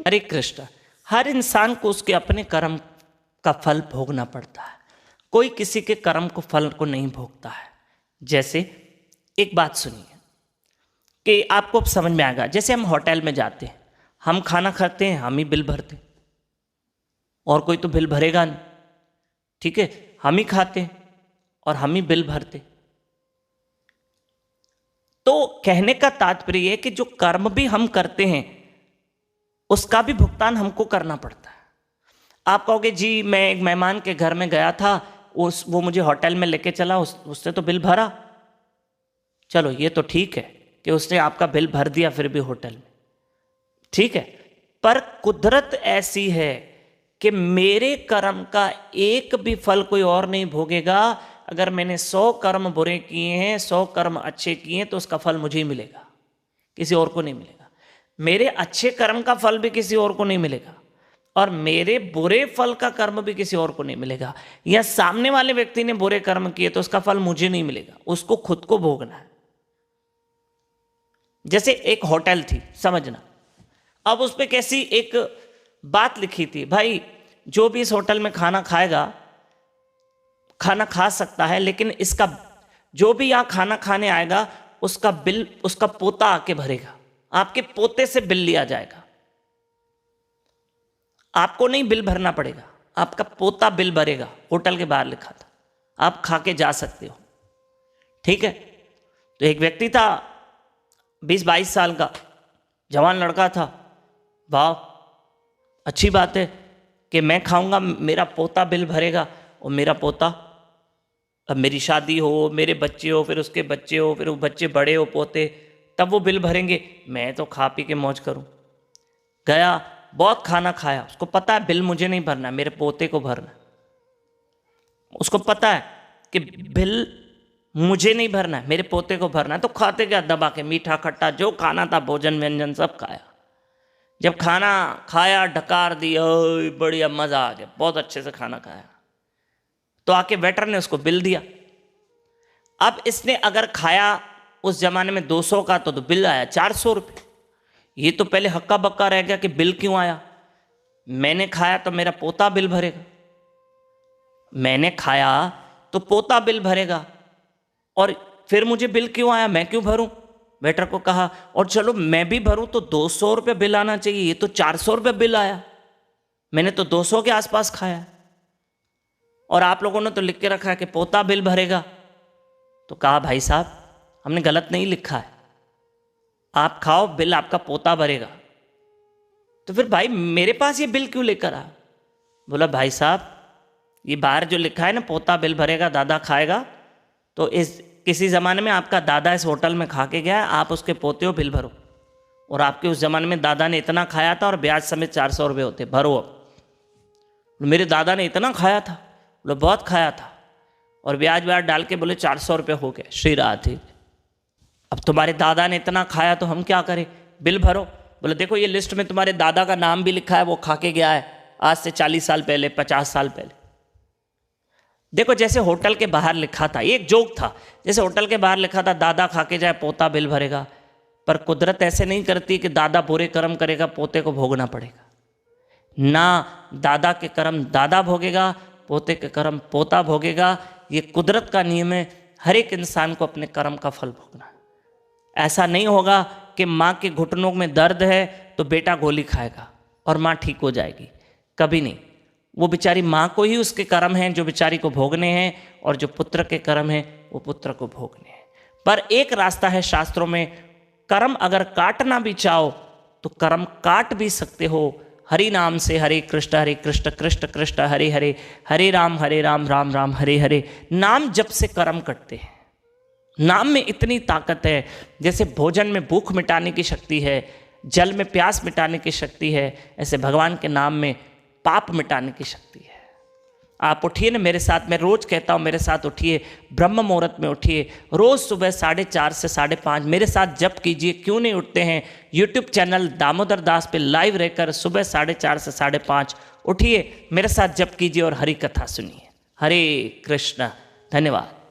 हरे कृष्ण, हर इंसान को उसके अपने कर्म का फल भोगना पड़ता है, कोई किसी के कर्म को फल को नहीं भोगता है। जैसे एक बात सुनिए कि आपको अब समझ में आएगा। जैसे हम होटल में जाते हैं, हम खाना खाते हैं, हम ही बिल भरते हैं, और कोई तो बिल भरेगा नहीं, ठीक है, हम ही खाते हैं और हम ही बिल भरते। तो कहने का तात्पर्य है कि जो कर्म भी हम करते हैं उसका भी भुगतान हमको करना पड़ता है। आप कहोगे जी मैं एक मेहमान के घर में गया था, वो मुझे होटल में लेके चला, उसने तो बिल भरा, चलो ये तो ठीक है कि उसने आपका बिल भर दिया फिर भी होटल में, ठीक है। पर कुदरत ऐसी है कि मेरे कर्म का एक भी फल कोई और नहीं भोगेगा। अगर मैंने 100 कर्म बुरे किए हैं, 100 कर्म अच्छे किए हैं, तो उसका फल मुझे ही मिलेगा, किसी और को नहीं मिलेगा। मेरे अच्छे कर्म का फल भी किसी और को नहीं मिलेगा, और मेरे बुरे फल का कर्म भी किसी और को नहीं मिलेगा। या सामने वाले व्यक्ति ने बुरे कर्म किए तो उसका फल मुझे नहीं मिलेगा, उसको खुद को भोगना है। जैसे एक होटल थी, समझना, अब उस पर कैसी एक बात लिखी थी, भाई जो भी इस होटल में खाना खाएगा खाना खा सकता है, लेकिन इसका जो भी यहां खाना खाने आएगा उसका बिल उसका पोता आके भरेगा, आपके पोते से बिल लिया जाएगा, आपको नहीं बिल भरना पड़ेगा, आपका पोता बिल भरेगा। होटल के बाहर लिखा था, आप खा के जा सकते हो, ठीक है। तो एक व्यक्ति था 20-22 साल का, जवान लड़का था, वाह अच्छी बात है कि मैं खाऊंगा, मेरा पोता बिल भरेगा, और मेरा पोता, अब मेरी शादी हो, मेरे बच्चे हो, फिर उसके बच्चे हो, फिर वो बच्चे बड़े हो, पोते, तब वो बिल भरेंगे, मैं तो खा पी के मौज करूं। गया, बहुत खाना खाया, उसको पता है बिल मुझे नहीं भरना, मेरे पोते को भरना, उसको पता है कि बिल मुझे नहीं भरना है, मेरे पोते को भरना है। तो खाते क्या, दबा के मीठा खट्टा जो खाना था, भोजन व्यंजन सब खाया। जब खाना खाया, ढकार दी, बढ़िया मजा आ गया, बहुत अच्छे से खाना खाया, तो आके वेटर ने उसको बिल दिया। अब इसने अगर खाया उस जमाने में 200 का, तो बिल आया 400 रुपये। ये तो पहले हक्का बक्का रह गया कि बिल क्यों आया, मैंने खाया तो मेरा पोता बिल भरेगा, मैंने खाया तो पोता बिल भरेगा, और फिर मुझे बिल क्यों आया, मैं क्यों भरूं। वेटर को कहा, और चलो मैं भी भरूं तो 200 रुपये बिल आना चाहिए, ये तो 400 रुपये बिल आया, मैंने तो 200 के आसपास खाया, और आप लोगों ने तो लिख के रखा है कि पोता बिल भरेगा। तो कहा भाई साहब हमने गलत नहीं लिखा है, आप खाओ, बिल आपका पोता भरेगा। तो फिर भाई मेरे पास ये बिल क्यों लेकर आ। बोला भाई साहब ये बाहर जो लिखा है ना, पोता बिल भरेगा, दादा खाएगा, तो इस किसी ज़माने में आपका दादा इस होटल में खा के गया है, आप उसके पोते हो, बिल भरो। और आपके उस ज़माने में दादा ने इतना खाया था और ब्याज समेत 400 रुपये होते, भरो। अब मेरे दादा ने इतना खाया था, बोले बहुत खाया था, और ब्याज ब्याज डाल के बोले 400 रुपये हो गए। श्री राधे, अब तुम्हारे दादा ने इतना खाया तो हम क्या करें, बिल भरो। बोले देखो ये लिस्ट में तुम्हारे दादा का नाम भी लिखा है, वो खा के गया है आज से 40 साल पहले, 50 साल पहले। देखो जैसे होटल के बाहर लिखा था, एक जोक था, जैसे होटल के बाहर लिखा था दादा खा के जाए, पोता बिल भरेगा, पर कुदरत ऐसे नहीं करती कि दादा बुरे कर्म करेगा, पोते को भोगना पड़ेगा। ना दादा के कर्म दादा भोगेगा, पोते के कर्म पोता भोगेगा। ये कुदरत का नियम है, हर एक इंसान को अपने कर्म का फल भोगना है। ऐसा नहीं होगा कि माँ के घुटनों में दर्द है तो बेटा गोली खाएगा और माँ ठीक हो जाएगी, कभी नहीं। वो बेचारी माँ को ही उसके कर्म हैं जो बेचारी को भोगने हैं, और जो पुत्र के कर्म हैं वो पुत्र को भोगने हैं। पर एक रास्ता है शास्त्रों में, कर्म अगर काटना भी चाहो तो कर्म काट भी सकते हो। हरि नाम से, हरे कृष्ण कृष्ण कृष्ण हरे हरे, हरे राम राम राम हरे हरे। नाम जप से कर्म कटते हैं। नाम में इतनी ताकत है, जैसे भोजन में भूख मिटाने की शक्ति है, जल में प्यास मिटाने की शक्ति है, ऐसे भगवान के नाम में पाप मिटाने की शक्ति है। आप उठिए ना मेरे साथ, मैं रोज कहता हूँ मेरे साथ उठिए, ब्रह्म मुहूर्त में उठिए, रोज सुबह 4:30 से 5:30 मेरे साथ जप कीजिए। क्यों नहीं उठते हैं, यूट्यूब चैनल दामोदर दास पे लाइव रहकर सुबह 4:30 से 5:30 उठिए, मेरे साथ जप कीजिए और हरि कथा सुनिए। हरे कृष्ण, धन्यवाद।